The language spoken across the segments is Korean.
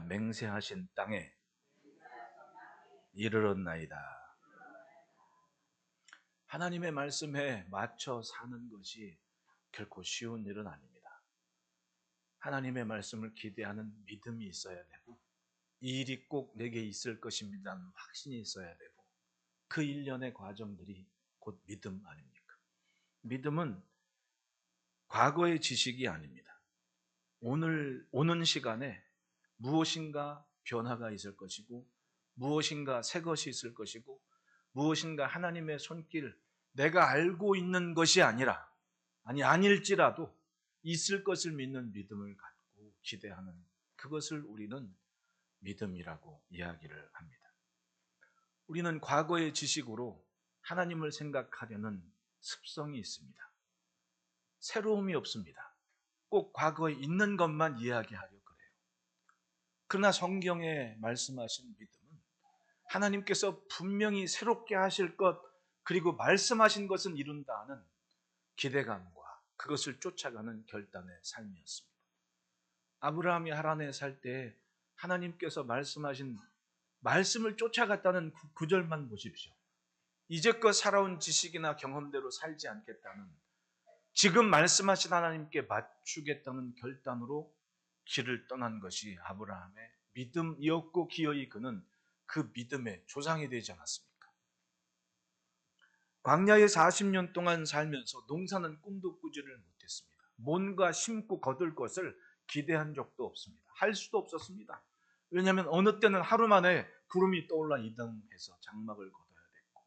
맹세하신 땅에 이르렀나이다. 하나님의 말씀에 맞춰 사는 것이 결코 쉬운 일은 아닙니다. 하나님의 말씀을 기대하는 믿음이 있어야 되고, 이 일이 꼭 내게 있을 것입니다는 확신이 있어야 되고, 그 일련의 과정들이 곧 믿음 아닙니까? 믿음은 과거의 지식이 아닙니다. 오늘 오는 시간에 무엇인가 변화가 있을 것이고, 무엇인가 새 것이 있을 것이고, 무엇인가 하나님의 손길, 내가 알고 있는 것이 아니라, 아닐지라도 있을 것을 믿는 믿음을 갖고 기대하는, 그것을 우리는 믿음이라고 이야기를 합니다. 우리는 과거의 지식으로 하나님을 생각하려는 습성이 있습니다. 새로움이 없습니다. 꼭 과거에 있는 것만 이야기하려 그래요. 그러나 성경에 말씀하신 믿음은 하나님께서 분명히 새롭게 하실 것, 그리고 말씀하신 것은 이룬다 하는 기대감과 그것을 쫓아가는 결단의 삶이었습니다. 아브라함이 하란에 살 때 하나님께서 말씀하신 말씀을 쫓아갔다는 구절만 보십시오. 이제껏 살아온 지식이나 경험대로 살지 않겠다는, 지금 말씀하신 하나님께 맞추겠다는 결단으로 길을 떠난 것이 아브라함의 믿음이었고, 기어이 그는 그 믿음의 조상이 되지 않았습니까? 광야에 40년 동안 살면서 농사는 꿈도 꾸지를 못했습니다. 뭔가 심고 거둘 것을 기대한 적도 없습니다. 할 수도 없었습니다. 왜냐하면 어느 때는 하루 만에 구름이 떠올라 이동해서 장막을 거둬야 됐고,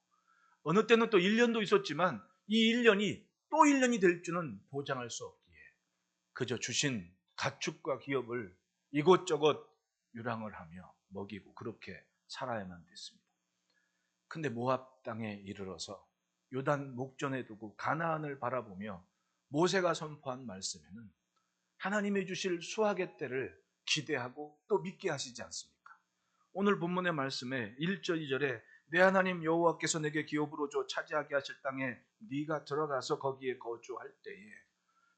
어느 때는 또 1년도 있었지만 이 1년이 또 1년이 될 줄은 보장할 수 없기에 그저 주신 가축과 기업을 이곳저곳 유랑을 하며 먹이고 그렇게 살아야만 됐습니다. 근데 모압 땅에 이르러서 요단 목전에 두고 가나안을 바라보며 모세가 선포한 말씀에는 하나님이 주실 수확의 때를 기대하고 또 믿게 하시지 않습니까? 오늘 본문의 말씀에 1절 2절에 내 하나님 여호와께서 내게 기업으로 줘 차지하게 하실 땅에 네가 들어가서 거기에 거주할 때에,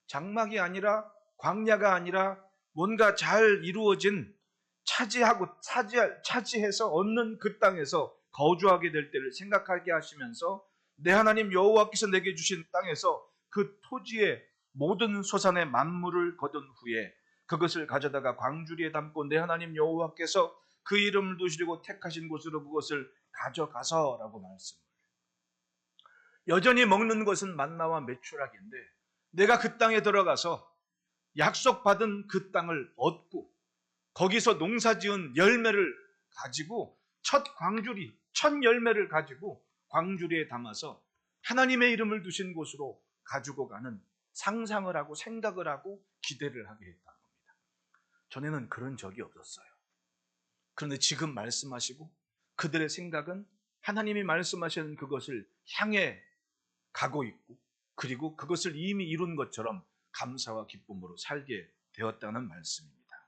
장막이 아니라 광야가 아니라 뭔가 잘 이루어진 차지해서 얻는 그 땅에서 거주하게 될 때를 생각하게 하시면서 내 하나님 여호와께서 내게 주신 땅에서 그 토지의 모든 소산의 만물을 거둔 후에 그것을 가져다가 광주리에 담고 내 하나님 여호와께서 그 이름을 두시려고 택하신 곳으로 그것을 가져가서라고 말씀을. 여전히 먹는 것은 만나와 메추라기인데 내가 그 땅에 들어가서 약속받은 그 땅을 얻고 거기서 농사지은 열매를 가지고 첫 열매를 가지고 광주리에 담아서 하나님의 이름을 두신 곳으로 가지고 가는 상상을 하고 생각을 하고 기대를 하게 했다는 겁니다. 전에는 그런 적이 없었어요. 그런데 지금 말씀하시고 그들의 생각은 하나님이 말씀하시는 그것을 향해 가고 있고, 그리고 그것을 이미 이룬 것처럼 감사와 기쁨으로 살게 되었다는 말씀입니다.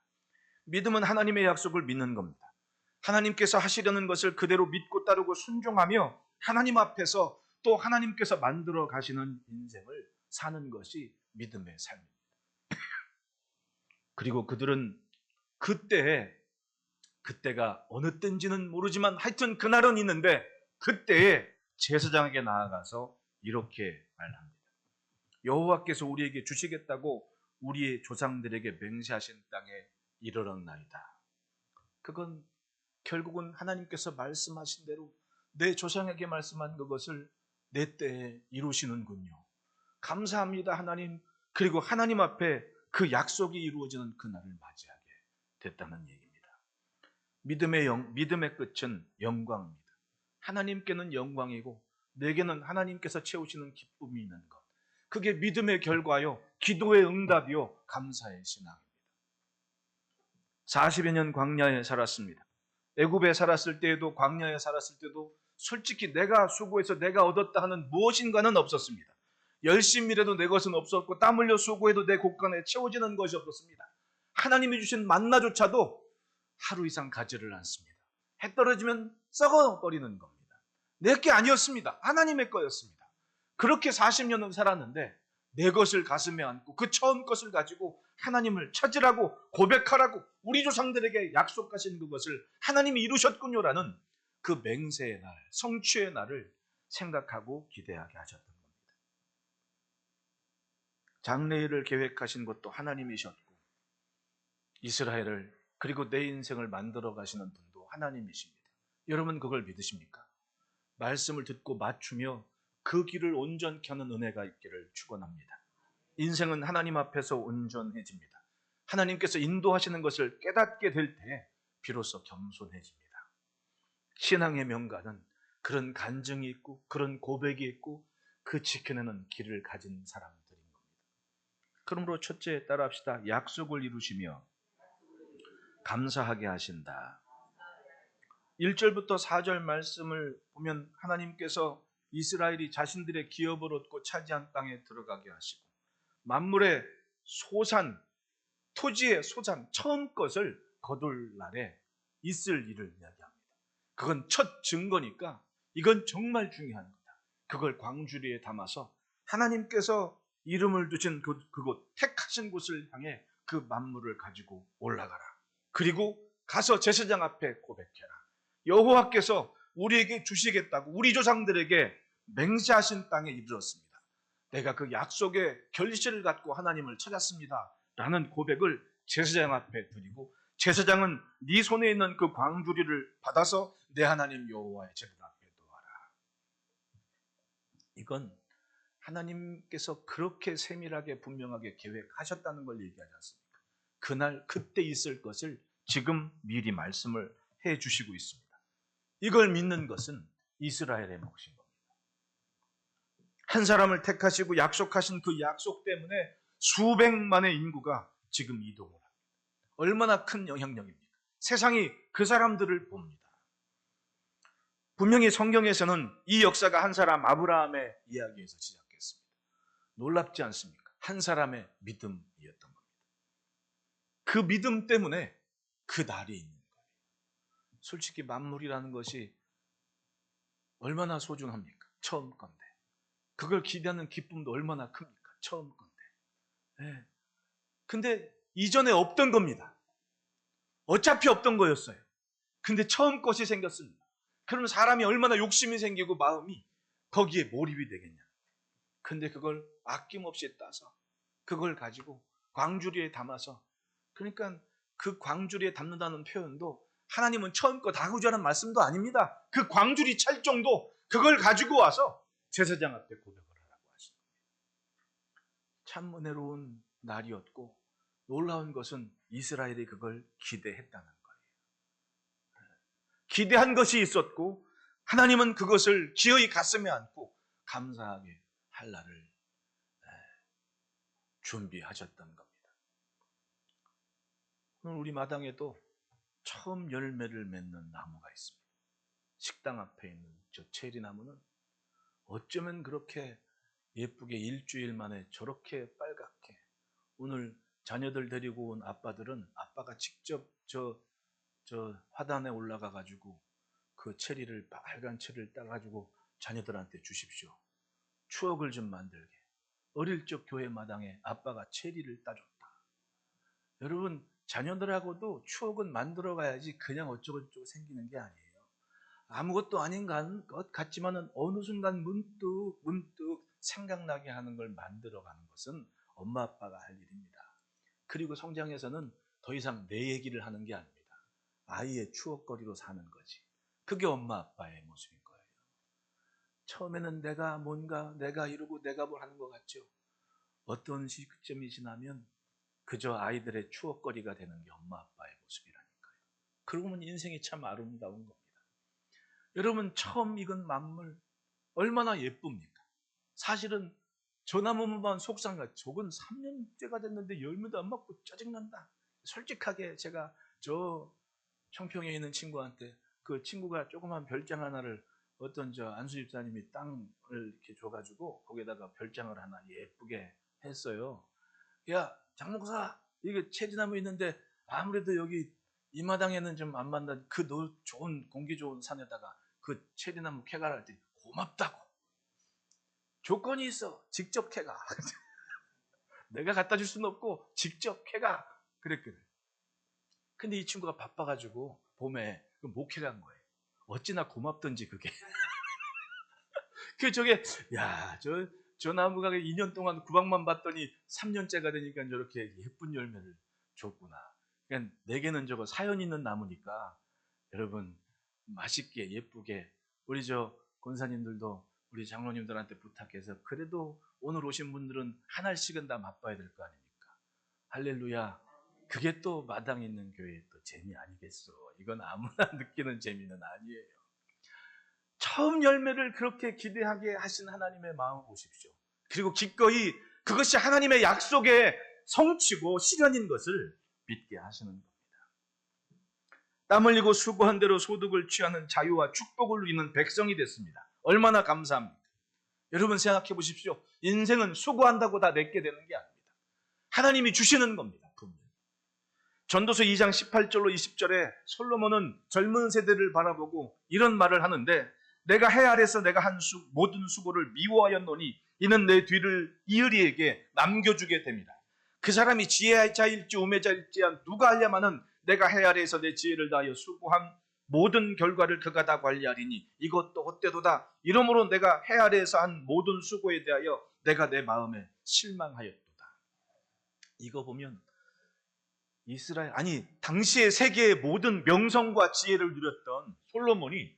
믿음은 하나님의 약속을 믿는 겁니다. 하나님께서 하시려는 것을 그대로 믿고 따르고 순종하며 하나님 앞에서 또 하나님께서 만들어 가시는 인생을 사는 것이 믿음의 삶입니다. 그리고 그들은 그때가 어느 때인지는 모르지만 하여튼 그날은 있는데, 그때에 제사장에게 나아가서 이렇게 말합니다. 여호와께서 우리에게 주시겠다고 우리의 조상들에게 맹세하신 땅에 이르렀나이다. 그건 결국은 하나님께서 말씀하신 대로 내 조상에게 말씀한 그것을 내 때에 이루시는군요. 감사합니다 하나님. 그리고 하나님 앞에 그 약속이 이루어지는 그날을 맞이하게 됐다는 얘기입니다. 믿음의 끝은 영광입니다. 하나님께는 영광이고 내게는 하나님께서 채우시는 기쁨이 있는 것, 그게 믿음의 결과요, 기도의 응답이요, 감사의 신앙입니다. 40여 년 광야에 살았습니다. 애굽에 살았을 때에도 광야에 살았을 때도 솔직히 내가 수고해서 내가 얻었다 하는 무엇인가는 없었습니다. 열심히 일해도 내 것은 없었고 땀 흘려 수고해도 내 곳간에 채워지는 것이 없었습니다. 하나님이 주신 만나조차도 하루 이상 가지를 않습니다. 해 떨어지면 썩어버리는 겁니다. 내 게 아니었습니다. 하나님의 거였습니다. 그렇게 40년을 살았는데 내 것을 가슴에 안고 그 처음 것을 가지고 하나님을 찾으라고 고백하라고 우리 조상들에게 약속하신 그것을 하나님이 이루셨군요라는 그 맹세의 날, 성취의 날을 생각하고 기대하게 하셨던 겁니다. 장래일을 계획하신 것도 하나님이셨고 이스라엘을 그리고 내 인생을 만들어 가시는 분도 하나님이십니다. 여러분 그걸 믿으십니까? 말씀을 듣고 맞추며 그 길을 온전케 하는 은혜가 있기를 축원합니다. 인생은 하나님 앞에서 온전해집니다. 하나님께서 인도하시는 것을 깨닫게 될 때 비로소 겸손해집니다. 신앙의 명가는 그런 간증이 있고 그런 고백이 있고 그 지켜내는 길을 가진 사람들인 겁니다. 그러므로 첫째 따라합시다. 약속을 이루시며 감사하게 하신다. 1절부터 4절 말씀을 보면 하나님께서 이스라엘이 자신들의 기업을 얻고 차지한 땅에 들어가게 하시고 만물의 소산, 토지의 소산, 처음 것을 거둘 날에 있을 일을 이야기합니다. 그건 첫 증거니까 이건 정말 중요한 거다. 그걸 광주리에 담아서 하나님께서 이름을 두신 그곳, 택하신 곳을 향해 그 만물을 가지고 올라가라. 그리고 가서 제사장 앞에 고백해라. 여호와께서 우리에게 주시겠다고 우리 조상들에게 맹세하신 땅에 이르렀습니다. 내가 그 약속의 결실을 갖고 하나님을 찾았습니다. 라는 고백을 제사장 앞에 드리고 제사장은 네 손에 있는 그 광주리를 받아서 내 하나님 여호와의 제단 앞에 놓아라. 이건 하나님께서 그렇게 세밀하게 분명하게 계획하셨다는 걸 얘기하지 않습니까? 그날 그때 있을 것을 지금 미리 말씀을 해 주시고 있습니다. 이걸 믿는 것은 이스라엘의 몫인 겁니다. 한 사람을 택하시고 약속하신 그 약속 때문에 수백만의 인구가 지금 이동을 합니다. 얼마나 큰 영향력입니까? 세상이 그 사람들을 봅니다. 분명히 성경에서는 이 역사가 한 사람 아브라함의 이야기에서 시작했습니다. 놀랍지 않습니까? 한 사람의 믿음이었던 겁니다. 그 믿음 때문에 그 날이 있는 거예요. 솔직히 만물이라는 것이 얼마나 소중합니까? 처음 건데. 그걸 기대하는 기쁨도 얼마나 큽니까? 처음 건데. 네. 근데 이전에 없던 겁니다. 어차피 없던 거였어요. 근데 처음 것이 생겼습니다. 그러면 사람이 얼마나 욕심이 생기고 마음이 거기에 몰입이 되겠냐. 근데 그걸 아낌없이 따서 그걸 가지고 광주리에 담아서 그러니까 그 광주리에 담는다는 표현도 하나님은 처음 거 다 구조하는 말씀도 아닙니다. 그 광주리 찰정도 그걸 가지고 와서 제사장 앞에 고백을 하라고 하시는 겁니다. 참 은혜로운 날이었고 놀라운 것은 이스라엘이 그걸 기대했다는 거예요. 기대한 것이 있었고 하나님은 그것을 기어이 가슴에 안고 감사하게 할 날을 준비하셨던 겁니다. 오늘 우리 마당에도 처음 열매를 맺는 나무가 있습니다. 식당 앞에 있는 저 체리나무는 어쩌면 그렇게 예쁘게 일주일 만에 저렇게 빨갛게 오늘 자녀들 데리고 온 아빠들은 아빠가 직접 저 화단에 올라가 가지고 그 체리를 빨간 체리를 따가지고 자녀들한테 주십시오. 추억을 좀 만들게. 어릴 적 교회 마당에 아빠가 체리를 따줬다. 여러분 자녀들하고도 추억은 만들어 가야지 그냥 어쩌고저쩌고 생기는 게 아니에요. 아무것도 아닌 것 같지만은 어느 순간 문득 생각나게 하는 걸 만들어가는 것은 엄마 아빠가 할 일입니다. 그리고 성장에서는 더 이상 내 얘기를 하는 게 아닙니다. 아이의 추억거리로 사는 거지. 그게 엄마 아빠의 모습인 거예요. 처음에는 내가 이루고 내가 뭘 하는 것 같죠. 어떤 시점이 지나면 그저 아이들의 추억거리가 되는 게 엄마 아빠의 모습이라니까요. 그러고 보면 인생이 참 아름다운 겁니다. 여러분 처음 익은 만물 얼마나 예쁩니까? 사실은 저 나무만 속상하죠. 저건 3년째가 됐는데 열매도 안 먹고 짜증난다. 솔직하게 제가 저 청평에 있는 친구한테 그 친구가 조그만 별장 하나를 어떤 저 안수 집사님이 땅을 이렇게 줘가지고 거기에다가 별장을 하나 예쁘게 했어요. 야 장목사 이게 체리나무 있는데 아무래도 여기 이 마당에는 좀 안 맞는 그 좋은 공기 좋은 산에다가 그 체리나무 캐가라 할 때 고맙다고. 조건이 있어. 직접 캐가. 내가 갖다 줄 수는 없고 직접 해가 그랬거든. 근데 이 친구가 바빠가지고 봄에 목회 간 거예요. 어찌나 고맙던지 그게. 그 저게 저 나무가 2년 동안 구박만 받더니 3년째가 되니까 저렇게 예쁜 열매를 줬구나. 그러니까 내게는 저거 사연 있는 나무니까 여러분 맛있게 예쁘게 우리 저 권사님들도 우리 장로님들한테 부탁해서 그래도 오늘 오신 분들은 한 알씩은 다 맛봐야 될 거 아닙니까? 할렐루야. 그게 또 마당 있는 교회의 또 재미 아니겠어. 이건 아무나 느끼는 재미는 아니에요. 처음 열매를 그렇게 기대하게 하신 하나님의 마음을 보십시오. 그리고 기꺼이 그것이 하나님의 약속의 성취고 실현인 것을 믿게 하시는 겁니다. 땀 흘리고 수고한 대로 소득을 취하는 자유와 축복을 누리는 백성이 됐습니다. 얼마나 감사합니까? 여러분 생각해 보십시오. 인생은 수고한다고 다 내게 되는 게 아닙니다. 하나님이 주시는 겁니다. 분명히. 전도서 2장 18절로 20절에 솔로몬은 젊은 세대를 바라보고 이런 말을 하는데 내가 해 아래서 내가 한 모든 수고를 미워하였노니 이는 내 뒤를 이으리에게 남겨주게 됩니다. 그 사람이 지혜자일지 우매자일지 누가 알려마는 내가 해 아래에서 내 지혜를 다하여 수고한 모든 결과를 그가 다 관리하리니 이것도 헛되도다. 이러므로 내가 해 아래에서 한 모든 수고에 대하여 내가 내 마음에 실망하였도다. 이거 보면 당시의 세계의 모든 명성과 지혜를 누렸던 솔로몬이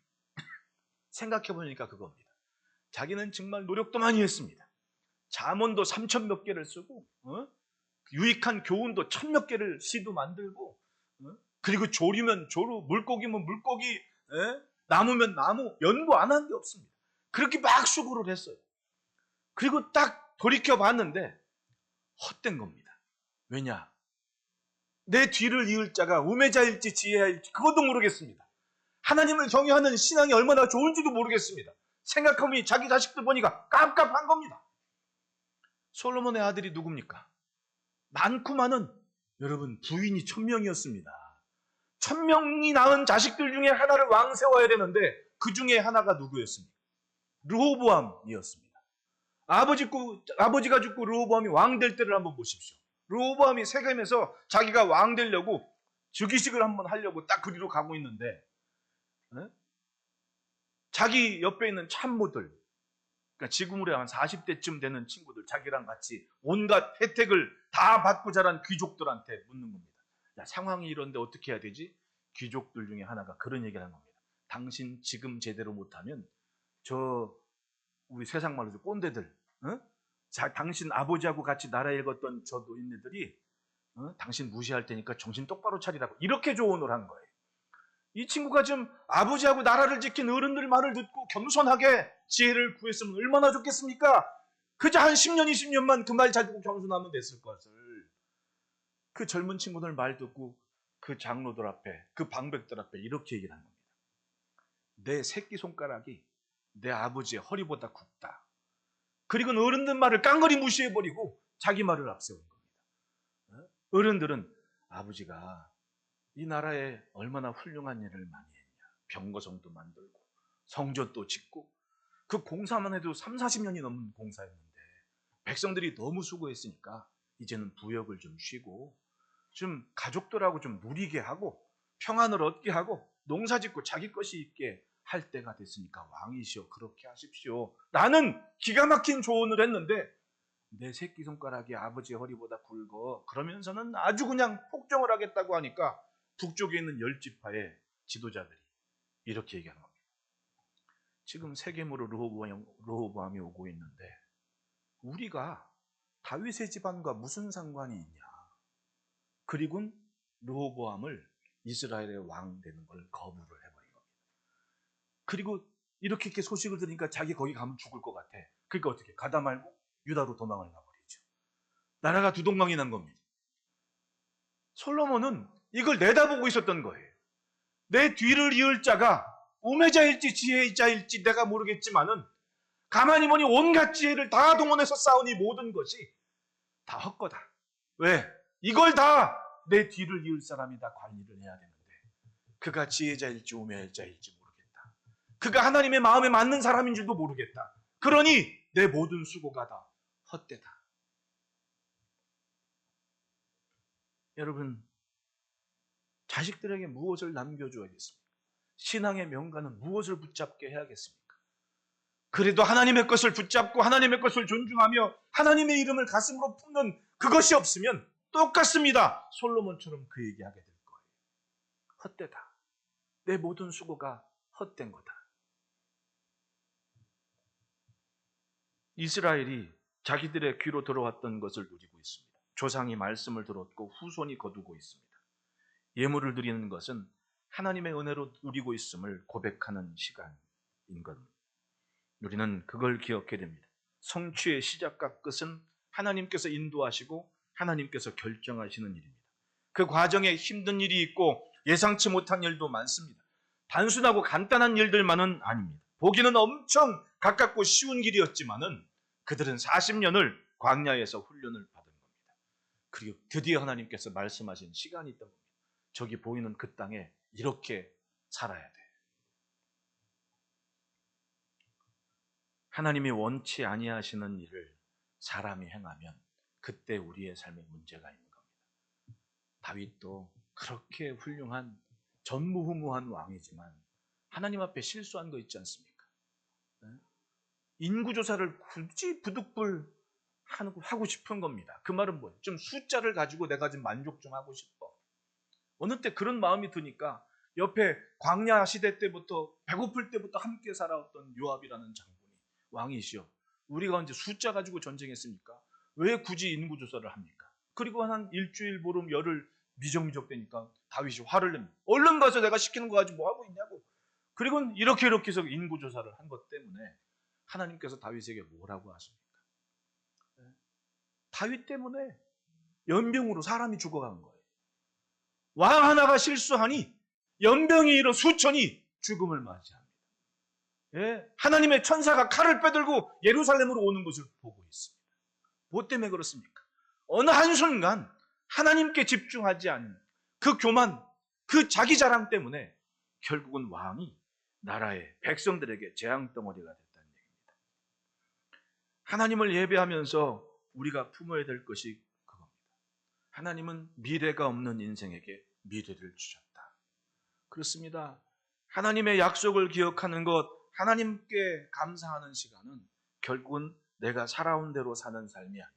생각해보니까 그겁니다. 자기는 정말 노력도 많이 했습니다. 잠언도 3,000 몇 개를 쓰고 유익한 교훈도 1,000 몇 개를 시도 만들고 그리고 조리면 조루, 물고기면 물고기, 나무면 나무, 연구 안 한 게 없습니다. 그렇게 막 수고를 했어요. 그리고 딱 돌이켜봤는데 헛된 겁니다. 왜냐? 내 뒤를 이을 자가 우매자일지 지혜자일지 그것도 모르겠습니다. 하나님을 경외하는 신앙이 얼마나 좋은지도 모르겠습니다. 생각하면 자기 자식들 보니까 깝깝한 겁니다. 솔로몬의 아들이 누굽니까? 많고 많은 여러분 부인이 1,000명이었습니다. 1,000명이 낳은 자식들 중에 하나를 왕 세워야 되는데 그 중에 하나가 누구였습니까? 르호보암이었습니다. 아버지가 죽고 르호보암이 왕 될 때를 한번 보십시오. 르호보암이 세겜에서 자기가 왕 되려고 즉위식을 한번 하려고 딱 그리로 가고 있는데 자기 옆에 있는 참모들, 그러니까 지금으로 한 40대쯤 되는 친구들, 자기랑 같이 온갖 혜택을 다 받고 자란 귀족들한테 묻는 겁니다. 야, 상황이 이런데 어떻게 해야 되지? 귀족들 중에 하나가 그런 얘기를 한 겁니다. 당신 지금 제대로 못하면 우리 세상 말로 꼰대들, 당신 아버지하고 같이 나라 읽었던 저 노인네들이 당신 무시할 테니까 정신 똑바로 차리라고 이렇게 조언을 한 거예요. 이 친구가 지금 아버지하고 나라를 지킨 어른들 말을 듣고 겸손하게 지혜를 구했으면 얼마나 좋겠습니까? 그저 한 10년, 20년만 그 말 잘 듣고 겸손하면 됐을 것을. 그 젊은 친구들 말 듣고 그 장로들 앞에, 그 방백들 앞에 이렇게 얘기를 한 겁니다. 내 새끼손가락이 내 아버지의 허리보다 굵다. 그리고 어른들 말을 깡그리 무시해버리고 자기 말을 앞세운 겁니다. 어른들은 아버지가 이 나라에 얼마나 훌륭한 일을 많이 했냐. 병거성도 만들고 성전도 짓고 그 공사만 해도 30-40년이 넘는 공사였는데 백성들이 너무 수고했으니까 이제는 부역을 좀 쉬고 좀 가족들하고 좀 누리게 하고 평안을 얻게 하고 농사짓고 자기 것이 있게 할 때가 됐으니까 왕이시여 그렇게 하십시오. 나는 기가 막힌 조언을 했는데 내 새끼손가락이 아버지의 허리보다 굵어. 그러면서는 아주 그냥 폭정을 하겠다고 하니까 북쪽에 있는 10지파의 지도자들이 이렇게 얘기하는 겁니다. 지금 세겜으로 르호보암이 오고 있는데 우리가 다윗의 집안과 무슨 상관이 있냐. 그리고 르호보암을 이스라엘의 왕 되는 걸 거부를 해버린 겁니다. 그리고 이렇게 소식을 들으니까 자기 거기 가면 죽을 것 같아. 그러니까 어떻게 가다 말고 유다로 도망을 가버리죠. 나라가 두 동강이 난 겁니다. 솔로몬은 이걸 내다보고 있었던 거예요. 내 뒤를 이을 자가 우매자일지 지혜자일지 내가 모르겠지만은 가만히 보니 온갖 지혜를 다 동원해서 쌓은 이 모든 것이 다 헛거다. 왜? 이걸 다 내 뒤를 이을 사람이 다 관리를 해야 되는데 그가 지혜자일지 우매자일지 모르겠다. 그가 하나님의 마음에 맞는 사람인 줄도 모르겠다. 그러니 내 모든 수고가 다 헛되다. 여러분, 자식들에게 무엇을 남겨줘야겠습니까? 신앙의 명가는 무엇을 붙잡게 해야겠습니까? 그래도 하나님의 것을 붙잡고 하나님의 것을 존중하며 하나님의 이름을 가슴으로 품는 그것이 없으면 똑같습니다. 솔로몬처럼 그 얘기하게 될 거예요. 헛되다. 내 모든 수고가 헛된 거다. 이스라엘이 자기들의 귀로 들어왔던 것을 누리고 있습니다. 조상이 말씀을 들었고 후손이 거두고 있습니다. 예물을 드리는 것은 하나님의 은혜로 누리고 있음을 고백하는 시간인 겁니다. 우리는 그걸 기억해야 됩니다. 성취의 시작과 끝은 하나님께서 인도하시고 하나님께서 결정하시는 일입니다. 그 과정에 힘든 일이 있고 예상치 못한 일도 많습니다. 단순하고 간단한 일들만은 아닙니다. 보기는 엄청 가깝고 쉬운 길이었지만은 그들은 40년을 광야에서 훈련을 받은 겁니다. 그리고 드디어 하나님께서 말씀하신 시간이 있던 겁니다. 저기 보이는 그 땅에 이렇게 살아야 돼. 하나님이 원치 아니하시는 일을 사람이 행하면 그때 우리의 삶에 문제가 있는 겁니다. 다윗도 그렇게 훌륭한 전무후무한 왕이지만 하나님 앞에 실수한 거 있지 않습니까? 인구조사를 굳이 부득불 하고 싶은 겁니다. 그 말은 뭐예요? 좀 숫자를 가지고 내가 좀 만족 좀 하고 싶어. 어느 때 그런 마음이 드니까 옆에 광야 시대 때부터 배고플 때부터 함께 살아왔던 요압이라는 장군이 왕이시여, 우리가 언제 숫자 가지고 전쟁했습니까? 왜 굳이 인구조사를 합니까? 그리고 한 일주일 보름 열흘 미적미적 되니까 다윗이 화를 냅니다. 얼른 가서 내가 시키는 거 가지고 뭐 하고 있냐고. 그리고 이렇게 해서 인구조사를 한 것 때문에 하나님께서 다윗에게 뭐라고 하십니까? 다윗 때문에 연병으로 사람이 죽어간 거예요. 왕 하나가 실수하니 연병이 일어 수천이 죽음을 맞이합니다. 예, 하나님의 천사가 칼을 빼들고 예루살렘으로 오는 것을 보고 있습니다. 뭐 때문에 그렇습니까? 어느 한순간 하나님께 집중하지 않는 그 교만, 그 자기 자랑 때문에 결국은 왕이 나라의 백성들에게 재앙덩어리가 됐다는 얘기입니다. 하나님을 예배하면서 우리가 품어야 될 것이 그겁니다. 하나님은 미래가 없는 인생에게 미래를 주셨다. 그렇습니다. 하나님의 약속을 기억하는 것, 하나님께 감사하는 시간은 결국은 내가 살아온 대로 사는 삶이 아닙니다.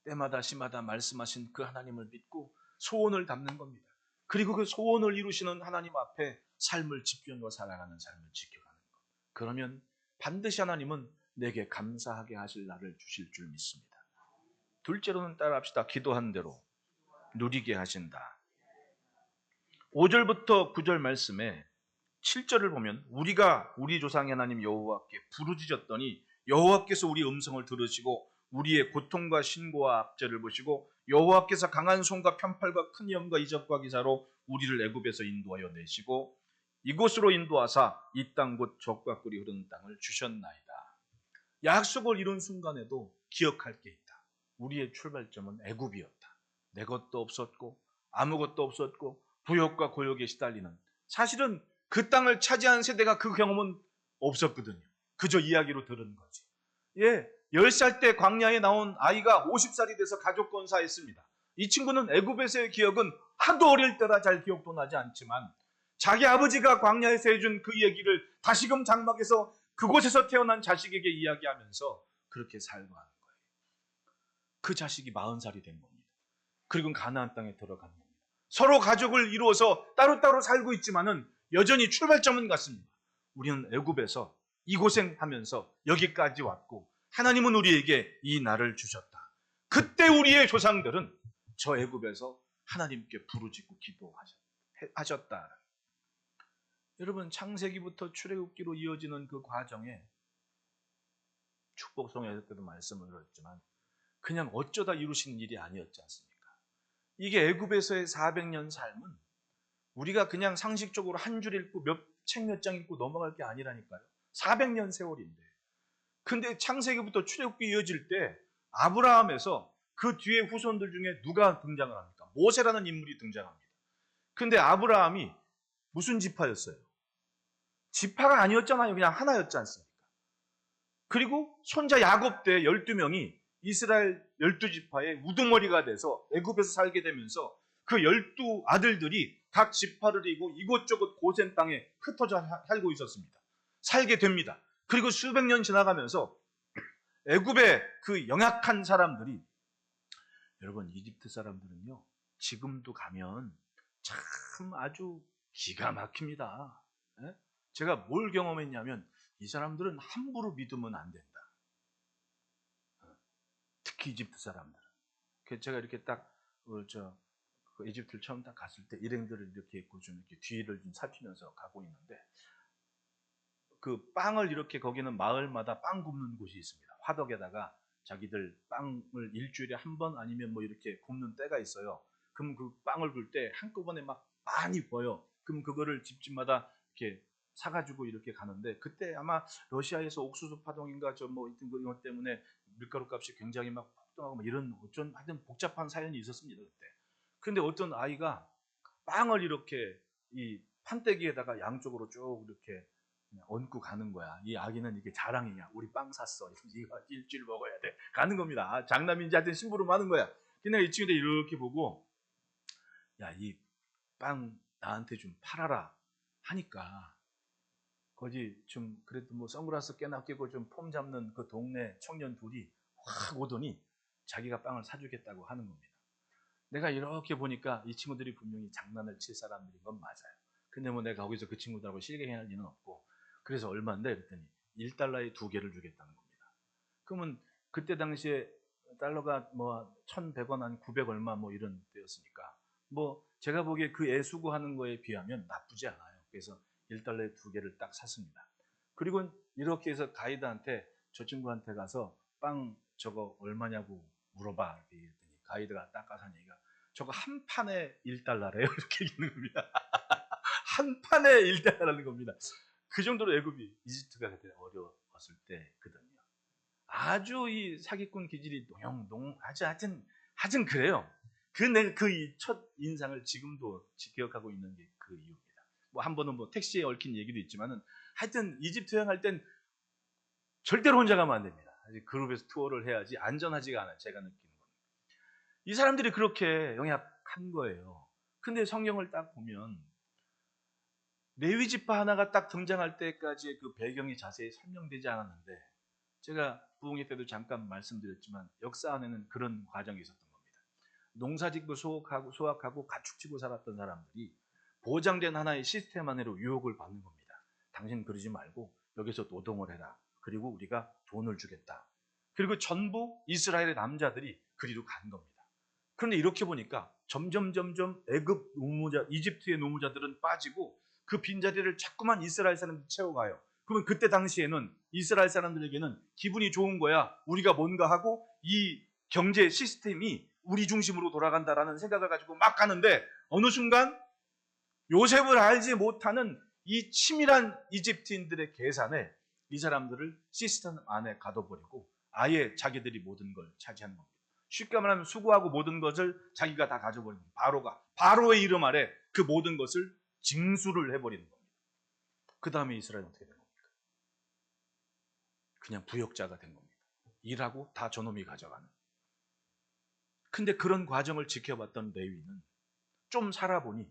때마다 시마다 말씀하신 그 하나님을 믿고 소원을 담는 겁니다. 그리고 그 소원을 이루시는 하나님 앞에 삶을 집중하고 살아가는 삶을 지켜가는 것. 그러면 반드시 하나님은 내게 감사하게 하실 날을 주실 줄 믿습니다. 둘째로는 따라합시다. 기도한 대로 누리게 하신다. 5절부터 9절 말씀에 7절을 보면 우리가 우리 조상의 하나님 여호와께 부르짖었더니 여호와께서 우리 음성을 들으시고 우리의 고통과 신고와 압제를 보시고 여호와께서 강한 손과 편팔과 큰 영과 이적과 기사로 우리를 애굽에서 인도하여 내시고 이곳으로 인도하사 이 땅 곧 젖과 꿀이 흐르는 땅을 주셨나이다. 약속을 이룬 순간에도 기억할 게 있다. 우리의 출발점은 애굽이었다. 내 것도 없었고 아무것도 없었고 부역과 고역에 시달리는, 사실은 그 땅을 차지한 세대가 그 경험은 없었거든요. 그저 이야기로 들은 거지. 예, 10살 때 광야에 나온 아이가 50살이 돼서 가족 건사했습니다. 이 친구는 애굽에서의 기억은 하도 어릴 때라 잘 기억도 나지 않지만 자기 아버지가 광야에서 해준 그 얘기를 다시금 장막에서 그곳에서 태어난 자식에게 이야기하면서 그렇게 살고 하는 거예요. 그 자식이 40살이 된 겁니다. 그리고 가나안 땅에 들어간 겁니다. 서로 가족을 이루어서 따로따로 살고 있지만은 여전히 출발점은 같습니다. 우리는 애굽에서 이 고생하면서 여기까지 왔고 하나님은 우리에게 이 날을 주셨다. 그때 우리의 조상들은 저 애굽에서 하나님께 부르짖고 기도하셨다. 여러분, 창세기부터 출애굽기로 이어지는 그 과정에 축복성에 때도 말씀을 드렸지만 그냥 어쩌다 이루시는 일이 아니었지 않습니까? 이게 애굽에서의 400년 삶은 우리가 그냥 상식적으로 한 줄 읽고 책 몇 장 읽고 넘어갈 게 아니라니까요. 400년 세월인데. 근데 창세기부터 출애굽기 이어질 때 아브라함에서 그 뒤에 후손들 중에 누가 등장을 합니까? 모세라는 인물이 등장합니다. 근데 아브라함이 무슨 지파였어요? 지파가 아니었잖아요. 그냥 하나였지 않습니까? 그리고 손자 야곱 때 12명이 이스라엘 12지파의 우두머리가 돼서 애굽에서 살게 되면서 그 12아들들이 각 지파를 이고 이곳저곳 고센 땅에 흩어져 살고 있었습니다. 살게 됩니다. 그리고 수백 년 지나가면서 애굽의 그 영약한 사람들이, 여러분 이집트 사람들은요 지금도 가면 참 아주 기가 막힙니다. 예? 제가 뭘 경험했냐면 이 사람들은 함부로 믿으면 안 된다. 특히 이집트 사람들은. 제가 이렇게 딱 그 이집트를 처음 딱 갔을 때 일행들을 이렇게 있고 좀 이렇게 뒤를 좀 살피면서 가고 있는데, 그 빵을 이렇게, 거기는 마을마다 빵 굽는 곳이 있습니다. 화덕에다가 자기들 빵을 일주일에 한 번 아니면 뭐 이렇게 굽는 때가 있어요. 그럼 그 빵을 굴 때 한꺼번에 막 많이 구워요. 그럼 그거를 집집마다 이렇게 사가지고 이렇게 가는데, 그때 아마 러시아에서 옥수수 파동인가 뭐 이것 때문에 밀가루 값이 굉장히 막 폭등하고 뭐 이런 하여튼 복잡한 사연이 있었습니다 그때. 근데 어떤 아이가 빵을 이렇게 이 판때기에다가 양쪽으로 쭉 이렇게 얹고 가는 거야. 이 아기는 이게 자랑이냐. 우리 빵 샀어. 이거 일주일 먹어야 돼. 가는 겁니다. 장남인지 하여튼 심부름 하는 거야. 근데 이 친구들 이렇게 보고, 야, 이 빵 나한테 좀 팔아라 하니까, 거기 좀 그래도 뭐 선글라스 깨나 끼고 좀 폼 잡는 그 동네 청년 둘이 확 오더니 자기가 빵을 사주겠다고 하는 겁니다. 내가 이렇게 보니까 이 친구들이 분명히 장난을 칠 사람들인 건 맞아요. 근데 뭐 내가 거기서 그 친구들하고 실갱이할 리는 없고, 그래서 얼마인데 그랬더니 1달러에 2개를 주겠다는 겁니다. 그러면 그때 당시에 달러가 뭐 1,100원 한 900 얼마 뭐 이런 때였으니까, 뭐 제가 보기에 그 애 수고하는 거에 비하면 나쁘지 않아요. 그래서 1달러에 2개를 딱 샀습니다. 그리고 이렇게 해서 가이드한테, 저 친구한테 가서 빵 저거 얼마냐고 물어봐 이렇게 했더니 가이드가 딱 가서 얘기가, 저거 한 판에 1달러래요 이렇게 얘기하는 겁니다. 한 판에 1달러라는 겁니다. 그 정도로 애굽이, 이집트가 그때 어려웠을 때거든요. 아주 이 사기꾼 기질이 농용하지, 하여튼 그래요. 그 첫 인상을 지금도 기억하고 있는 게 그 이유입니다. 뭐 한 번은 뭐 택시에 얽힌 얘기도 있지만은, 하여튼 이집트 여행할 땐 절대로 혼자 가면 안 됩니다. 그룹에서 투어를 해야지 안전하지가 않아요. 제가 느끼는 겁니다. 이 사람들이 그렇게 영약한 거예요. 근데 성경을 딱 보면 레위 지파 하나가 딱 등장할 때까지의 그 배경이 자세히 설명되지 않았는데, 제가 부흥회 때도 잠깐 말씀드렸지만 역사 안에는 그런 과정이 있었던 겁니다. 농사짓고 소확하고 가축치고 살았던 사람들이 보장된 하나의 시스템 안으로 유혹을 받는 겁니다. 당신 그러지 말고 여기서 노동을 해라. 그리고 우리가 돈을 주겠다. 그리고 전부 이스라엘의 남자들이 그리로 간 겁니다. 그런데 이렇게 보니까 점점 애굽 노무자, 이집트의 노무자들은 빠지고 그 빈자리를 자꾸만 이스라엘 사람들이 채워가요. 그러면 그때 당시에는 이스라엘 사람들에게는 기분이 좋은 거야. 우리가 뭔가 하고 이 경제 시스템이 우리 중심으로 돌아간다라는 생각을 가지고 막 가는데, 어느 순간 요셉을 알지 못하는 이 치밀한 이집트인들의 계산에 이 사람들을 시스템 안에 가둬버리고 아예 자기들이 모든 걸 차지하는 겁니다. 쉽게 말하면 수고하고 모든 것을 자기가 다 가져버리는 거예요. 바로의 이름 아래 그 모든 것을 징수를 해버리는 겁니다. 그 다음에 이스라엘은 어떻게 된 겁니까? 그냥 부역자가 된 겁니다. 일하고 다 저놈이 가져가는. 근데 그런 과정을 지켜봤던 레위는 좀 살아보니,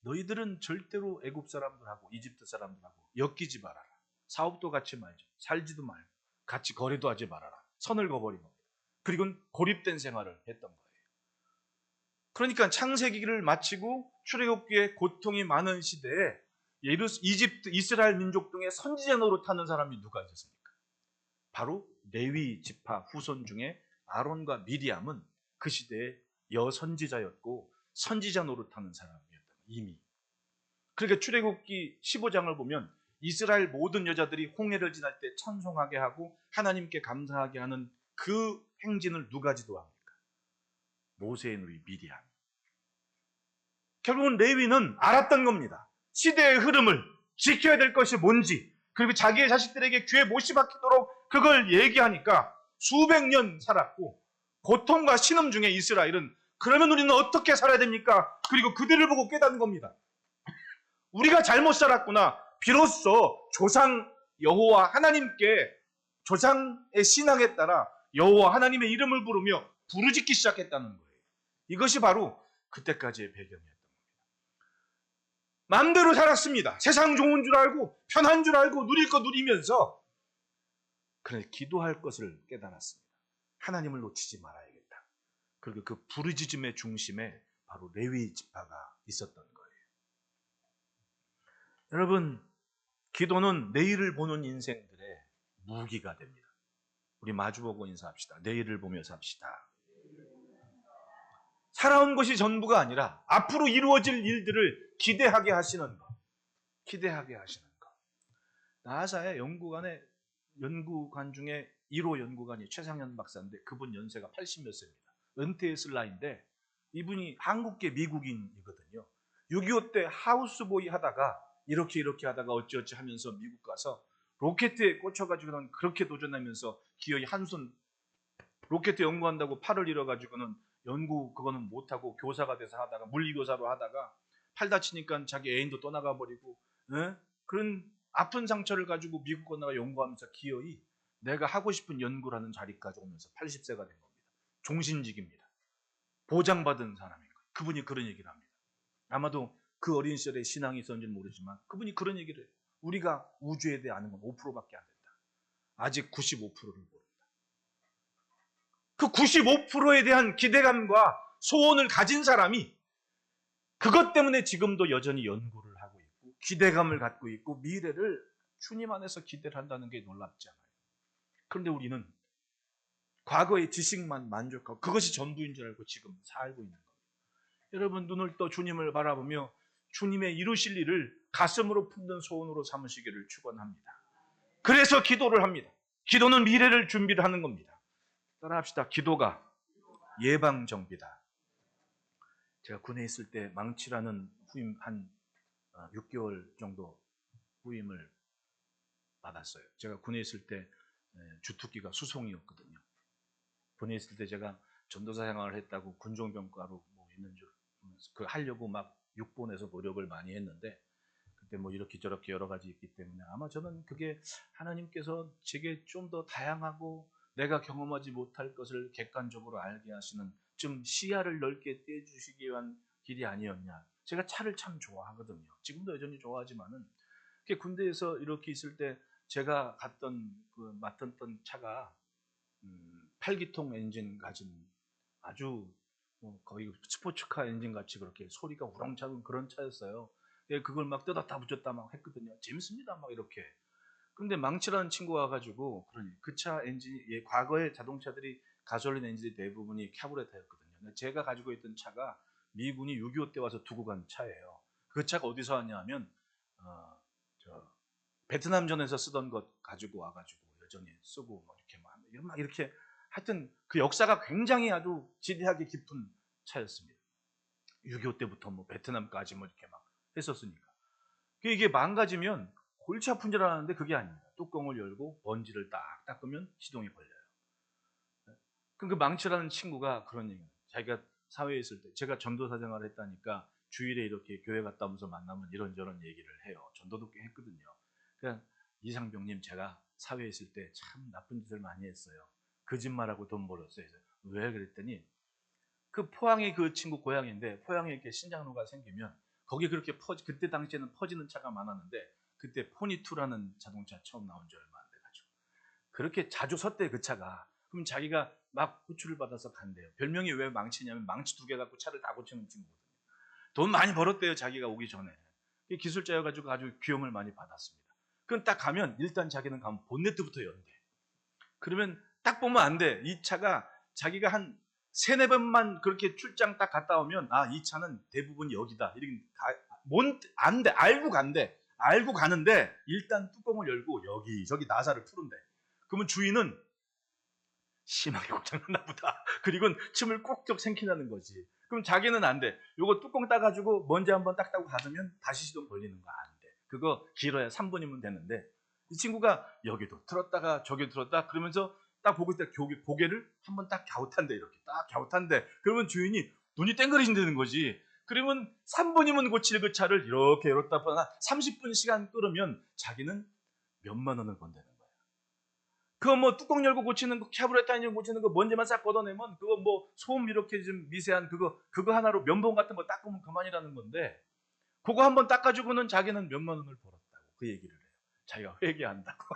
너희들은 절대로 애굽 사람들하고 이집트 사람들하고 엮이지 말아라. 사업도 같이 말죠. 살지도 말고 같이 거래도 하지 말아라. 선을 그어버린 겁니다. 그리고 고립된 생활을 했던 거예요. 그러니까 창세기를 마치고 출애굽기에 고통이 많은 시대에 이집트, 이스라엘 민족 중에 선지자 노릇하는 사람이 누가 있었습니까? 바로 레위 지파 후손 중에 아론과 미리암은 그 시대의 여선지자였고 선지자 노릇하는 사람이었던 거예요, 이미. 그러니까 출애굽기 15장을 보면 이스라엘 모든 여자들이 홍해를 지날 때 찬송하게 하고 하나님께 감사하게 하는 그 행진을 누가 지도합니까? 모세의 누이 미리암. 결국은 레위는 알았던 겁니다. 시대의 흐름을, 지켜야 될 것이 뭔지, 그리고 자기의 자식들에게 귀에 못이 박히도록 그걸 얘기하니까 수백 년 살았고, 고통과 신음 중에 이스라엘은 그러면 우리는 어떻게 살아야 됩니까? 그리고 그들을 보고 깨닫는 겁니다. 우리가 잘못 살았구나. 비로소 조상 여호와 하나님께, 조상의 신앙에 따라 여호와 하나님의 이름을 부르며 부르짖기 시작했다는 거예요. 이것이 바로 그때까지의 배경이었던 겁니다. 마음대로 살았습니다. 세상 좋은 줄 알고 편한 줄 알고 누릴 거 누리면서 그런데 기도할 것을 깨달았습니다. 하나님을 놓치지 말아야겠다. 그리고 그 부르짖음의 중심에 바로 레위 지파가 있었던 거예요. 여러분, 기도는 내일을 보는 인생들의 무기가 됩니다. 우리 마주보고 인사합시다. 내일을 보며 삽시다. 살아온 것이 전부가 아니라 앞으로 이루어질 일들을 기대하게 하시는 것. 기대하게 하시는 것. 나사의 연구관 중에 1호 연구관이 최상현 박사인데 그분 연세가 80몇 세입니다. 은퇴했을 나이인데 이분이 한국계 미국인이거든요. 6.25 때 하우스보이 하다가 이렇게 하다가 어찌어찌 하면서 미국 가서 로켓에 꽂혀가지고는 그렇게 도전하면서 기어이 한손 로켓 연구한다고 팔을 잃어가지고는 연구 그거는 못하고 교사가 돼서 하다가 물리교사로 하다가 팔 다치니까 자기 애인도 떠나가 버리고 그런 아픈 상처를 가지고 미국 건너가 연구하면서 기어이 내가 하고 싶은 연구를 하는 자리까지 오면서 80세가 된 겁니다. 종신직입니다. 보장받은 사람인 거예요. 그분이 그런 얘기를 합니다. 아마도 그 어린 시절에 신앙이 있었는지는 모르지만 그분이 그런 얘기를 해요. 우리가 우주에 대해 아는 건 5%밖에 안 된다. 아직 95%를 모른다. 그 95%에 대한 기대감과 소원을 가진 사람이 그것 때문에 지금도 여전히 연구를 하고 있고 기대감을 갖고 있고 미래를 주님 안에서 기대를 한다는 게 놀랍지 않아요. 그런데 우리는 과거의 지식만 만족하고 그것이 전부인 줄 알고 지금 살고 있는 겁니다. 여러분 눈을 떠 주님을 바라보며 주님의 이루실 일을 가슴으로 품는 소원으로 삼으시기를 축원합니다. 그래서 기도를 합니다. 기도는 미래를 준비를 하는 겁니다. 따라합시다. 기도가 예방정비다. 제가 군에 있을 때 망치라는 후임 한 6개월 정도 후임을 받았어요. 제가 군에 있을 때 주특기가 수송이었거든요. 군에 있을 때 제가 전도사 생활을 했다고 군종병과로 뭐 있는 줄 그 하려고 막 육본에서 노력을 많이 했는데 그때 뭐 이렇게 저렇게 여러 가지 있기 때문에 아마 저는 그게 하나님께서 제게 좀 더 다양하고 내가 경험하지 못할 것을 객관적으로 알게 하시는 좀 시야를 넓게 떼주시기 위한 길이 아니었냐. 제가 차를 참 좋아하거든요. 지금도 여전히 좋아하지만은 군대에서 이렇게 있을 때 제가 맡았던 차가 8기통 엔진 가진 아주 거의 스포츠카 엔진 같이 그렇게 소리가 우렁차는 그런 차였어요. 그걸 막 뜯었다 붙였다 막 했거든요. 재밌습니다. 막 이렇게. 근데 망치라는 친구가 와가지고 그 차 엔진이 과거의 자동차들이 가솔린 엔진이 대부분이 캐브레터였거든요. 제가 가지고 있던 차가 미군이 6.25 때 와서 두고 간 차예요. 그 차가 어디서 왔냐면 베트남전에서 쓰던 것 가지고 와가지고 여전히 쓰고 막 이렇게 하여튼 그 역사가 굉장히 아주 지대하게 깊은 차였습니다. 6.25 때부터 뭐 베트남까지 뭐 이렇게 막 했었으니까. 이게 망가지면 골치 아픈 줄 알았는데 그게 아닙니다. 뚜껑을 열고 먼지를 딱 닦으면 시동이 걸려요. 그럼 그 망치라는 친구가 그런 얘기예요. 자기가 사회에 있을 때 제가 전도사 생활을 했다니까 주일에 이렇게 교회 갔다 오면서 만나면 이런저런 얘기를 해요. 전도도 꽤 했거든요. 그러니까 이상병님 제가 사회에 있을 때 참 나쁜 짓을 많이 했어요. 거짓말하고 돈 벌었어요. 왜 그랬더니 그 포항에 그 친구 고향인데 포항에 이렇게 신장로가 생기면 거기 그렇게 그때 당시에는 퍼지는 차가 많았는데 그때 포니2라는 자동차 처음 나온 지 얼마 안 돼가지고 그렇게 자주 섰대 그 차가. 그럼 자기가 막 호출을 받아서 간대요. 별명이 왜 망치냐면 망치 2개 갖고 차를 다 고치는 친구거든요. 돈 많이 벌었대요. 자기가 오기 전에. 기술자여가지고 아주 귀염을 많이 받았습니다. 그럼 딱 가면 일단 자기는 가면 본네트부터 연대. 그러면 딱 보면 안 돼. 이 차가 자기가 한 3-4번만 그렇게 출장 딱 갔다 오면 이 차는 대부분 여기다. 이렇게 안 돼. 알고 간대. 알고 가는데 일단 뚜껑을 열고 여기저기 나사를 푸른대. 그러면 주인은 심하게 고장났나 보다. 그리고 침을 꼭꼭 생기나는 거지. 그럼 자기는 안 돼. 요거 뚜껑 따가지고 먼지 한번 딱 따고 닫으면 다시 시동 걸리는 거 안 돼. 그거 길어야 3분이면 되는데 이 친구가 여기도 틀었다가 저기도 틀었다 그러면서 딱 보고 있다 고개를 한번 딱 갸웃한대. 이렇게 딱 갸웃한대. 그러면 주인이 눈이 땡그리신다는 거지. 그러면 3분이면 고칠 그 차를 이렇게 열었다 보나 30분 시간 끌으면 자기는 몇만 원을 번다는 거야. 그거 뭐 뚜껑 열고 고치는 거, 캐브레타인 고치는 거 먼지만 싹 걷어내면 그거 뭐 소음 이렇게 좀 미세한 그거 하나로 면봉 같은 거 닦으면 그만이라는 건데, 그거 한번 닦아주고는 자기는 몇만 원을 벌었다고 그 얘기를 해요. 자기가 회개한다고.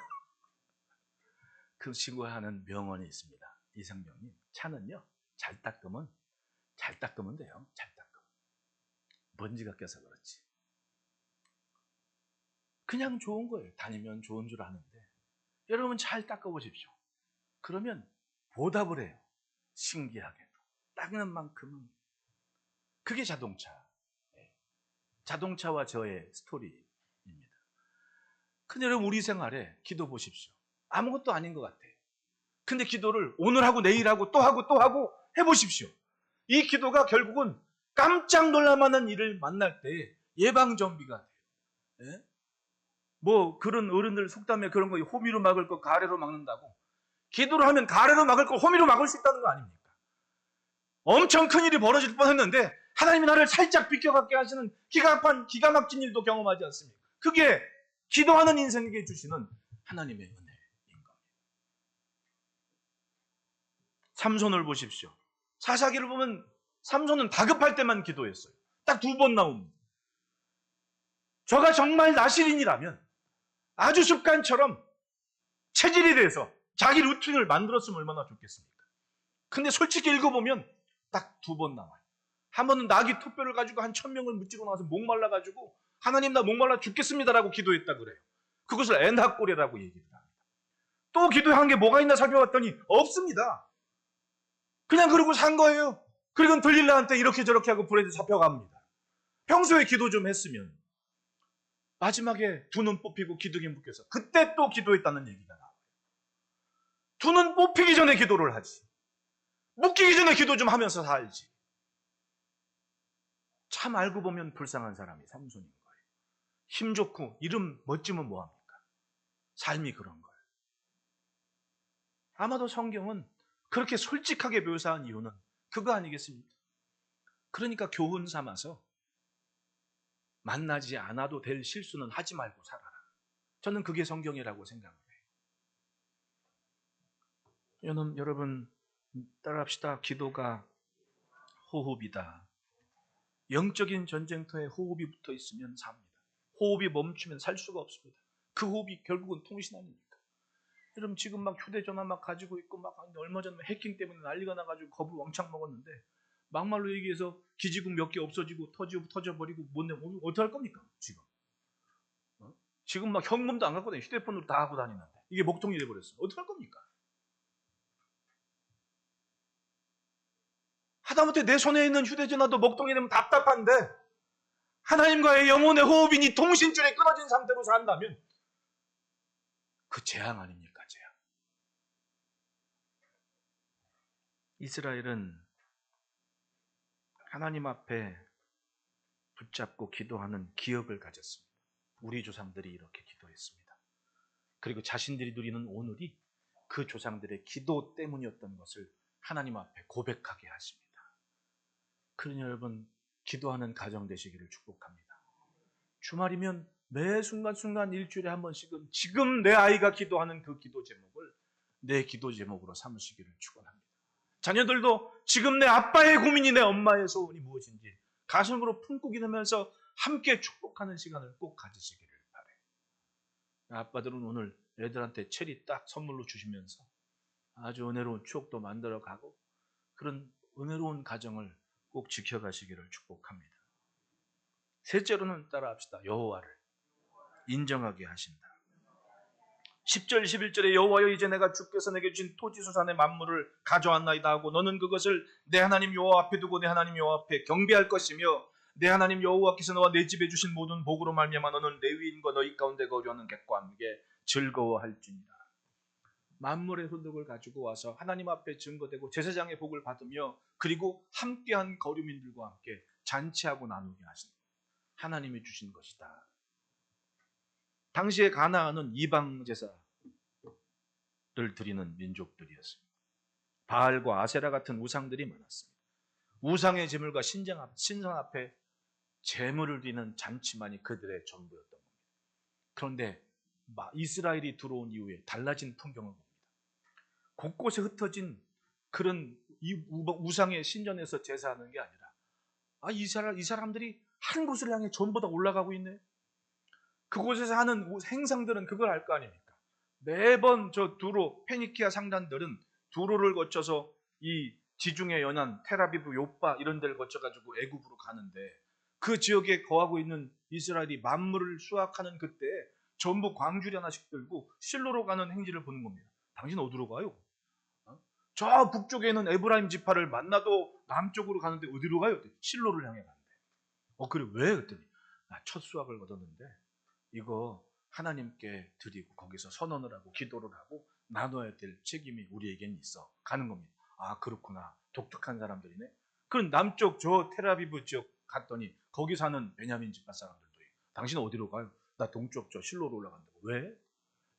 그 신고하는 명언이 있습니다. 이성경님, 차는요 잘 닦으면 돼요. 잘 닦으면. 먼지가 껴서 그렇지. 그냥 좋은 거예요. 다니면 좋은 줄 아는데 여러분 잘 닦아보십시오. 그러면 보답을 해요. 신기하게도. 닦는 만큼은. 그게 자동차와 저의 스토리입니다. 근데 여러분 우리 생활에 기도 보십시오. 아무것도 아닌 것 같아요. 근데 기도를 오늘 하고 내일 하고 또 하고 해보십시오. 이 기도가 결국은 깜짝 놀랄만한 일을 만날 때 예방정비가 돼요. 예? 뭐 그런 어른들 속담에 그런 거 호미로 막을 거 가래로 막는다고. 기도를 하면 가래로 막을 거 호미로 막을 수 있다는 거 아닙니까? 엄청 큰 일이 벌어질 뻔했는데 하나님이 나를 살짝 비껴갖게 하시는 기가 막힌 일도 경험하지 않습니까? 그게 기도하는 인생에게 주시는 하나님의 은혜인 겁니다. 삼손을 보십시오. 사사기를 보면 삼손은 다급할 때만 기도했어요. 딱 2번 나옵니다. 저가 정말 나실인이라면 아주 습관처럼 체질이 돼서 자기 루틴을 만들었으면 얼마나 좋겠습니까? 근데 솔직히 읽어보면 딱 2번 나와요. 한 번은 나귀 톱뼈를 가지고 한 1000명을 무찌고 나와서 목말라가지고 하나님 나 목말라 죽겠습니다라고 기도했다 그래요. 그것을 엔학골이라고 얘기를 합니다. 또 기도한 게 뭐가 있나 살펴봤더니 없습니다. 그냥 그러고 산 거예요. 그리고 들릴라한테 이렇게 저렇게 하고 불에 잡혀갑니다. 평소에 기도 좀 했으면 마지막에 2눈 뽑히고 기둥이 묶여서 그때 또 기도했다는 얘기가 나와요. 2눈 뽑히기 전에 기도를 하지. 묶이기 전에 기도 좀 하면서 살지. 참 알고 보면 불쌍한 사람이 삼손인 거예요. 힘 좋고 이름 멋지면 뭐합니까? 삶이 그런 거예요. 아마도 성경은 그렇게 솔직하게 묘사한 이유는 그거 아니겠습니까? 그러니까 교훈 삼아서 만나지 않아도 될 실수는 하지 말고 살아라. 저는 그게 성경이라고 생각해요. 여러분 따라합시다. 기도가 호흡이다. 영적인 전쟁터에 호흡이 붙어 있으면 삽니다. 호흡이 멈추면 살 수가 없습니다. 그 호흡이 결국은 통신 아닙니까? 여러분 지금 막 휴대전화 막 가지고 있고 막 얼마 전에 해킹 때문에 난리가 나가지고 겁을 왕창 먹었는데 막말로 얘기해서 기지국 몇 개 없어지고 터져버리고 못 내면 어떻게 할 겁니까? 지금 막 현금도 안 갖고 다니고 휴대폰으로 다 하고 다니는데 이게 먹통이 돼버렸어요. 어떻게 할 겁니까? 하다못해 내 손에 있는 휴대전화도 먹통이 되면 답답한데 하나님과의 영혼의 호흡이니 통신줄이 끊어진 상태로 산다면 그 재앙 아닙니까? 재앙. 이스라엘은 하나님 앞에 붙잡고 기도하는 기억을 가졌습니다. 우리 조상들이 이렇게 기도했습니다. 그리고 자신들이 누리는 오늘이 그 조상들의 기도 때문이었던 것을 하나님 앞에 고백하게 하십니다. 그러니 여러분 기도하는 가정 되시기를 축복합니다. 주말이면 매 순간순간 일주일에 한 번씩은 지금 내 아이가 기도하는 그 기도 제목을 내 기도 제목으로 삼으시기를 축원합니다. 자녀들도 지금 내 아빠의 고민이 내 엄마의 소원이 무엇인지 가슴으로 품고 기도하면서 함께 축복하는 시간을 꼭 가지시기를 바라요. 아빠들은 오늘 애들한테 체리 딱 선물로 주시면서 아주 은혜로운 추억도 만들어가고 그런 은혜로운 가정을 꼭 지켜가시기를 축복합니다. 셋째로는 따라합시다. 여호와를 인정하게 하신다. 10절 11절에 여호와여 이제 내가 주께서 내게 주신 토지 수산의 만물을 가져왔나이다 하고 너는 그것을 내 하나님 여호와 앞에 두고 내 하나님 여호와 앞에 경배할 것이며 내 하나님 여호와께서 너와 내 집에 주신 모든 복으로 말미암아 너는 레위인과 너희 가운데 거주하는 객과 함께 즐거워할지니라. 만물의 소득을 가지고 와서 하나님 앞에 증거되고 제사장의 복을 받으며 그리고 함께한 거류민들과 함께 잔치하고 나누게 하신 하나님이 주신 것이다. 당시에 가나안은 이방 제사를 드리는 민족들이었습니다. 바알과 아세라 같은 우상들이 많았습니다. 우상의 제물과 신상 앞에 제물을 드리는 잔치만이 그들의 전부였던 겁니다. 그런데 이스라엘이 들어온 이후에 달라진 풍경을 봅니다. 곳곳에 흩어진 그런 이 우상의 신전에서 제사하는 게 아니라 이 사람들이 한 곳을 향해 전부 다 올라가고 있네. 그곳에서 하는 행상들은 그걸 알 거 아닙니까? 매번 저 두로, 페니키아 상단들은 두로를 거쳐서 이 지중해 연안, 테라비브, 요빠 이런 데를 거쳐가지고 애굽으로 가는데 그 지역에 거하고 있는 이스라엘이 만물을 수확하는 그때 전부 광주리 하나씩 들고 실로로 가는 행진을 보는 겁니다. 당신 어디로 가요? 저 북쪽에 있는 에브라임 지파를 만나도 남쪽으로 가는데 어디로 가요? 실로를 향해 간대. 그래 왜? 그랬더니 첫 수확을 얻었는데 이거 하나님께 드리고 거기서 선언을 하고 기도를 하고 나눠야 될 책임이 우리에겐 있어. 가는 겁니다. 그렇구나. 독특한 사람들이네. 그럼 남쪽 저 테라비브 지역 갔더니 거기 사는 베냐민 지파 사람들도 당신은 어디로 가요? 나 동쪽 저 실로로 올라간다고. 왜?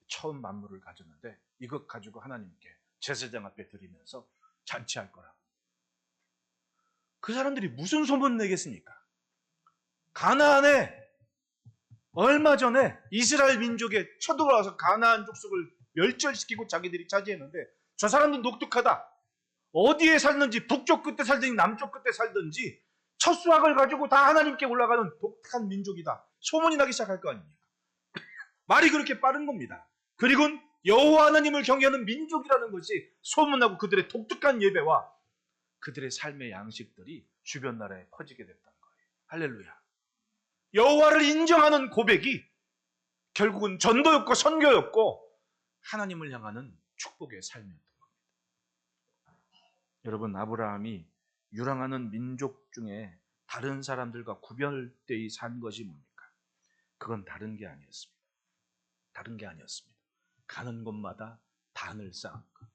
처음 만물을 가졌는데 이것 가지고 하나님께 제사장 앞에 드리면서 잔치할 거라. 그 사람들이 무슨 소문 내겠습니까? 가나안에 얼마 전에 이스라엘 민족에 쳐들어와서 가나안 족속을 멸절시키고 자기들이 차지했는데 저 사람들 독특하다. 어디에 살든지 북쪽 끝에 살든지 남쪽 끝에 살든지 첫 수확을 가지고 다 하나님께 올라가는 독특한 민족이다. 소문이 나기 시작할 거 아닙니까? 말이 그렇게 빠른 겁니다. 그리고 여호와 하나님을 경외하는 민족이라는 것이 소문나고 그들의 독특한 예배와 그들의 삶의 양식들이 주변 나라에 퍼지게 됐다는 거예요. 할렐루야. 여호와를 인정하는 고백이 결국은 전도였고 선교였고 하나님을 향하는 축복의 삶이었던 겁니다. 여러분, 아브라함이 유랑하는 민족 중에 다른 사람들과 구별되이 산 것이 뭡니까? 그건 다른 게 아니었습니다. 다른 게 아니었습니다. 가는 곳마다 단을 쌓은 것.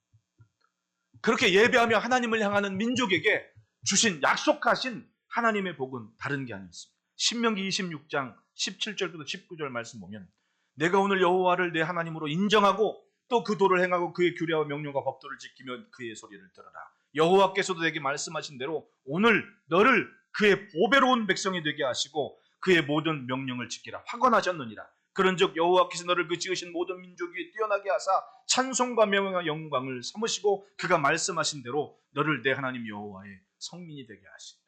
그렇게 예배하며 하나님을 향하는 민족에게 주신 약속하신 하나님의 복은 다른 게 아니었습니다. 신명기 26장 17절부터 19절 말씀 보면 내가 오늘 여호와를 내 하나님으로 인정하고 또 그 도를 행하고 그의 규례와 명령과 법도를 지키며 그의 소리를 들어라. 여호와께서도 내게 말씀하신 대로 오늘 너를 그의 보배로운 백성이 되게 하시고 그의 모든 명령을 지키라 확언하셨느니라. 그런즉 여호와께서 너를 그 지으신 모든 민족 위에 뛰어나게 하사 찬송과 명예와 영광을 삼으시고 그가 말씀하신 대로 너를 내 하나님 여호와의 성민이 되게 하신다.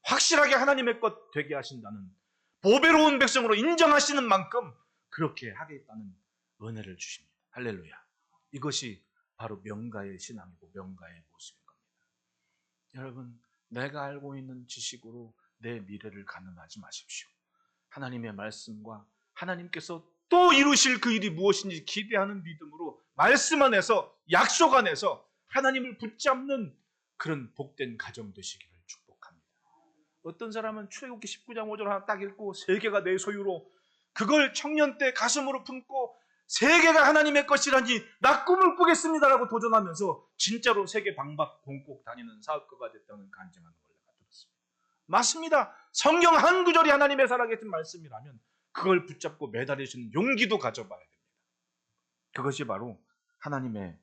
확실하게 하나님의 것 되게 하신다는 보배로운 백성으로 인정하시는 만큼 그렇게 하겠다는 은혜를 주십니다. 할렐루야. 이것이 바로 명가의 신앙이고 명가의 모습인 겁니다. 여러분, 내가 알고 있는 지식으로 내 미래를 가늠하지 마십시오. 하나님의 말씀과 하나님께서 또 이루실 그 일이 무엇인지 기대하는 믿음으로 말씀 안에서 약속 안에서 하나님을 붙잡는 그런 복된 가정 되시기를 축복합니다. 어떤 사람은 출애굽기 19장 5절 하나 딱 읽고 세계가 내 소유로 그걸 청년 때 가슴으로 품고 세계가 하나님의 것이라니 나 꿈을 꾸겠습니다라고 도전하면서 진짜로 세계 방박 공국 다니는 사업가가 됐다는 간증하는 걸 내가 들었습니다. 맞습니다. 성경 한 구절이 하나님의 살아계신 말씀이라면 그걸 붙잡고 매달리시는 용기도 가져봐야 됩니다. 그것이 바로 하나님의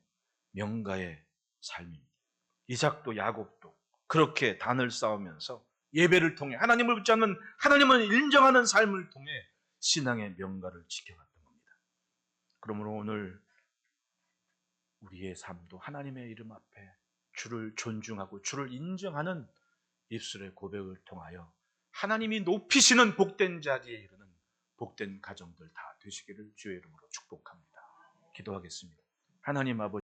명가의 삶입니다. 이삭도 야곱도 그렇게 단을 쌓으면서 예배를 통해 하나님을 붙잡는 하나님을 인정하는 삶을 통해 신앙의 명가를 지켜갔던 겁니다. 그러므로 오늘 우리의 삶도 하나님의 이름 앞에 주를 존중하고 주를 인정하는 입술의 고백을 통하여 하나님이 높이시는 복된 자리에 이르는 복된 가정들 다 되시기를 주의 이름으로 축복합니다. 기도하겠습니다. 하나님 아버지